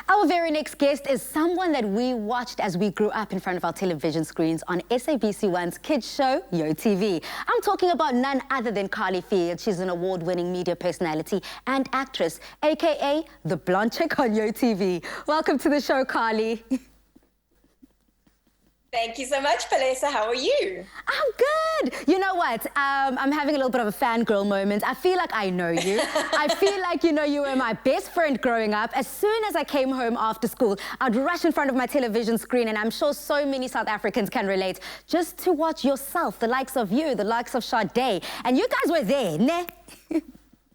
Our very next guest is someone that we watched as we grew up in front of our television screens on SABC One's kids show, YOTV. I'm talking about none other than CARLY. She's an award-winning media personality and actress, aka the Blonde Chic on YOTV. Welcome to the show, CARLY. Thank you so much, Palesa. How are you? I'm good. You know what? I'm having a little bit of a fangirl moment. I feel like I know you. I feel like, you were my best friend growing up. As soon as I came home after school, I'd rush in front of my television screen, and I'm sure so many South Africans can relate, just to watch yourself, the likes of you, the likes of Sade. And you guys were there, ne?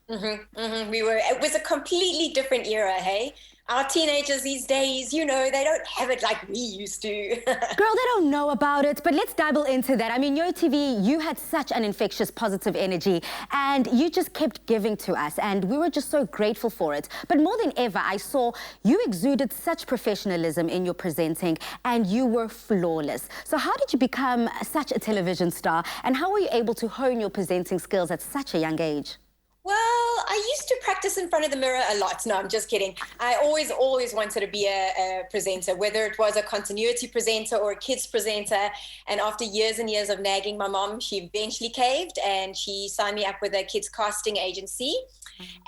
We were. It was a completely different era, hey? Our teenagers these days, they don't have it like we used to. Girl, they don't know about it, but let's dabble into that. I mean, YOTV, you had such an infectious, positive energy, and you just kept giving to us, and we were just so grateful for it. But more than ever, I saw you exuded such professionalism in your presenting, and you were flawless. So how did you become such a television star, and how were you able to hone your presenting skills at such a young age? Well, I used to practice in front of the mirror a lot. No, I'm just kidding. I always wanted to be a presenter, whether it was a continuity presenter or a kids presenter. And after years and years of nagging my mom, she eventually caved and she signed me up with a kids casting agency.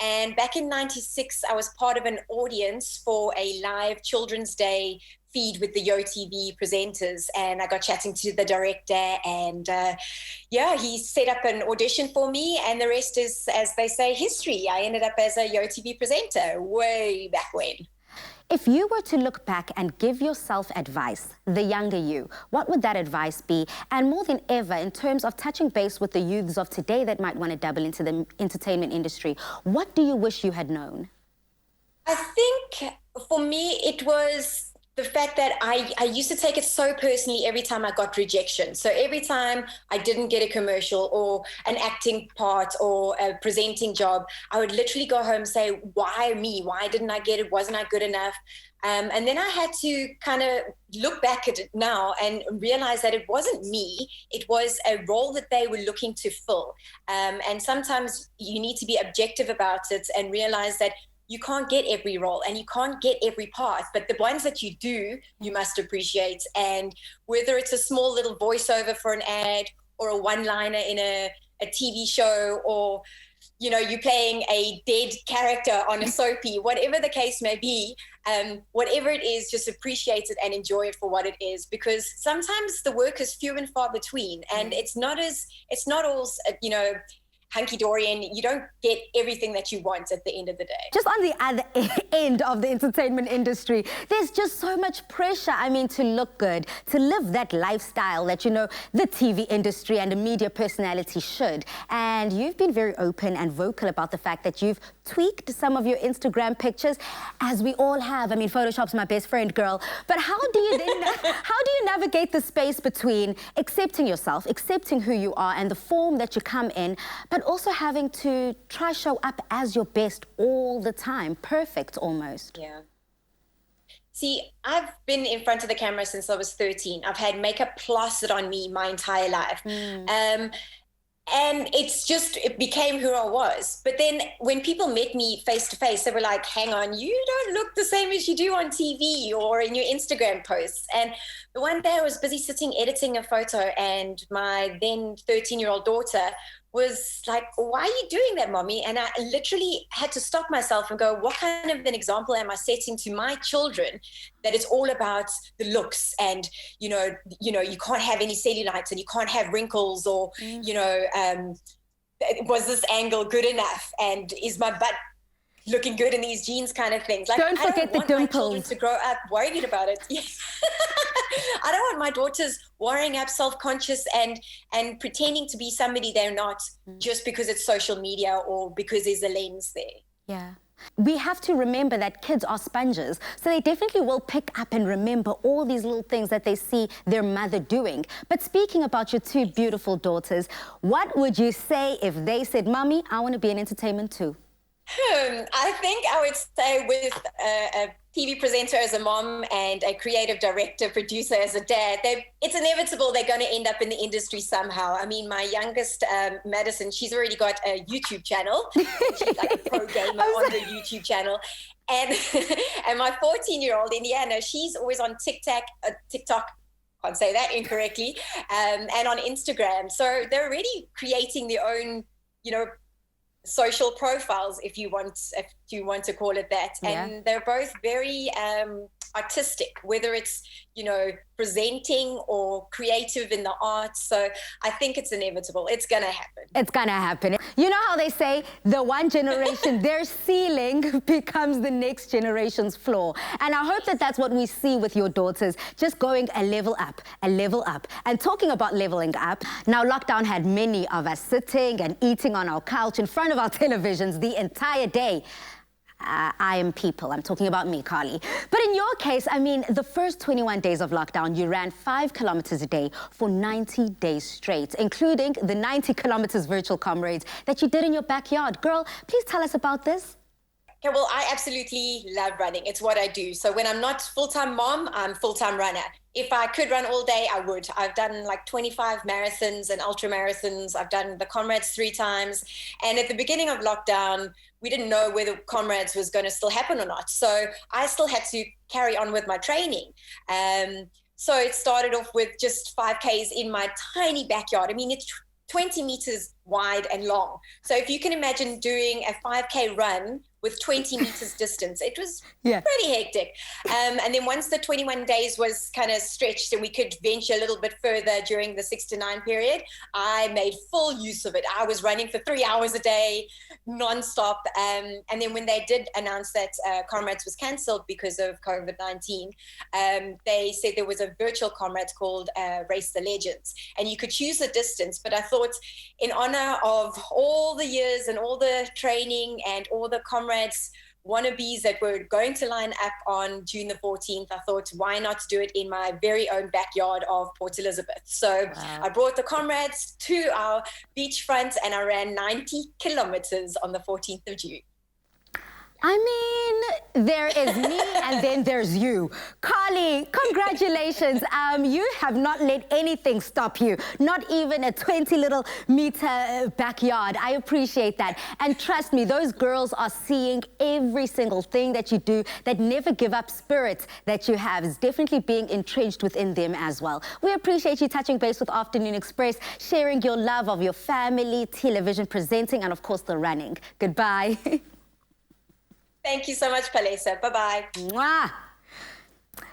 And back in '96, I was part of an audience for a live Children's Day feed with the YOTV presenters, and I got chatting to the director, and he set up an audition for me, and the rest is, as they say, history. I ended up as a YOTV presenter way back when. If you were to look back and give yourself advice, the younger you, what would that advice be? And more than ever, in terms of touching base with the youths of today that might want to dabble into the entertainment industry, what do you wish you had known? I think for me, it was the fact that I used to take it so personally every time I got rejection. So every time I didn't get a commercial or an acting part or a presenting job, I would literally go home and say, why me? Why didn't I get it? Wasn't I good enough? And then I had to kind of look back at it now and realize that it wasn't me. It was a role that they were looking to fill. And sometimes you need to be objective about it and realize that you can't get every role and you can't get every part, but the ones that you do, you must appreciate. And whether it's a small little voiceover for an ad or a one-liner in a TV show, or, you're playing a dead character on a soapy, whatever the case may be, whatever it is, just appreciate it and enjoy it for what it is, because sometimes the work is few and far between, and it's not all, hunky-dory, and you don't get everything that you want at the end of the day. Just on the other end of the entertainment industry, there's just so much pressure, to look good, to live that lifestyle that, the TV industry and a media personality should. And you've been very open and vocal about the fact that you've tweaked some of your Instagram pictures, as we all have. Photoshop's my best friend, girl. But how do you navigate the space between accepting yourself, accepting who you are and the form that you come in, but also having to try show up as your best all the time, perfect almost? Yeah. See, I've been in front of the camera since I was 13. I've had makeup plastered on me my entire life. And it became who I was. But then when people met me face to face, they were like, hang on, you don't look the same as you do on TV or in your Instagram posts. And the one day I was busy sitting editing a photo, and my then 13-year-old daughter was like, why are you doing that, mommy? And I literally had to stop myself and go, what kind of an example am I setting to my children that it's all about the looks, and, you can't have any cellulites and you can't have wrinkles, or, was this angle good enough? And is my butt looking good in these jeans, kind of things? Like, don't forget the dimples. My children to grow up worried about it. I don't want my daughters worrying up, self-conscious and pretending to be somebody they're not, just because it's social media or because there's a lens there. Yeah. We have to remember that kids are sponges, so they definitely will pick up and remember all these little things that they see their mother doing. But speaking about your two beautiful daughters, what would you say if they said, Mommy, I want to be in entertainment too? I think I would stay with a TV presenter as a mom and a creative director, producer as a dad. It's inevitable they're going to end up in the industry somehow. My youngest, Madison, she's already got a YouTube channel. She's like a pro gamer on the YouTube channel. And and my 14-year-old Indiana, she's always on TikTok, can't say that incorrectly, and on Instagram. So they're already creating their own, social profiles, if you want to call it that. Yeah. And they're both very artistic, whether it's presenting or creative in the arts. So I think it's inevitable. It's gonna happen. It's gonna happen. You know how they say the one generation, their ceiling becomes the next generation's floor. And I hope that that's what we see with your daughters, just going a level up, a level up. And talking about leveling up, now lockdown had many of us sitting and eating on our couch in front of our televisions the entire day. I am people. I'm talking about me, Carly. But in your case, I mean, the first 21 days of lockdown, you ran 5 kilometers a day for 90 days straight, including the 90 kilometers virtual comrades that you did in your backyard. Girl, please tell us about this. Okay, well, I absolutely love running. It's what I do. So when I'm not full-time mom, I'm full-time runner. If I could run all day, I would. I've done like 25 marathons and ultra marathons. I've done the Comrades 3 times. And at the beginning of lockdown, we didn't know whether Comrades was going to still happen or not. So I still had to carry on with my training. So it started off with just 5Ks in my tiny backyard. I mean, it's 20 meters wide and long. So if you can imagine doing a 5K run with 20 meters distance, it was pretty hectic. And then once the 21 days was kind of stretched and we could venture a little bit further during the 6 to 9 period, I made full use of it. I was running for 3 hours a day, nonstop. And then when they did announce that Comrades was cancelled because of COVID-19, they said there was a virtual Comrades called Race the Legends. And you could choose a distance, but I thought in honor of all the years and all the training and all the Comrades wannabes that were going to line up on June the 14th, I thought, why not do it in my very own backyard of Port Elizabeth? So I brought the Comrades to our beachfront and I ran 90 kilometers on the 14th of June. I mean, there is me and then there's you. Carly, congratulations. You have not let anything stop you, not even a 20 little meter backyard. I appreciate that. And trust me, those girls are seeing every single thing that you do. That never give up spirit that you have is definitely being entrenched within them as well. We appreciate you touching base with Afternoon Express, sharing your love of your family, television presenting, and of course the running. Goodbye. Thank you so much, Palesa. Bye-bye. Mwah.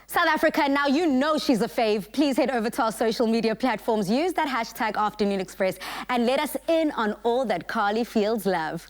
South Africa, now you know she's a fave. Please head over to our social media platforms. Use that hashtag Afternoon Express and let us in on all that Carly feels love.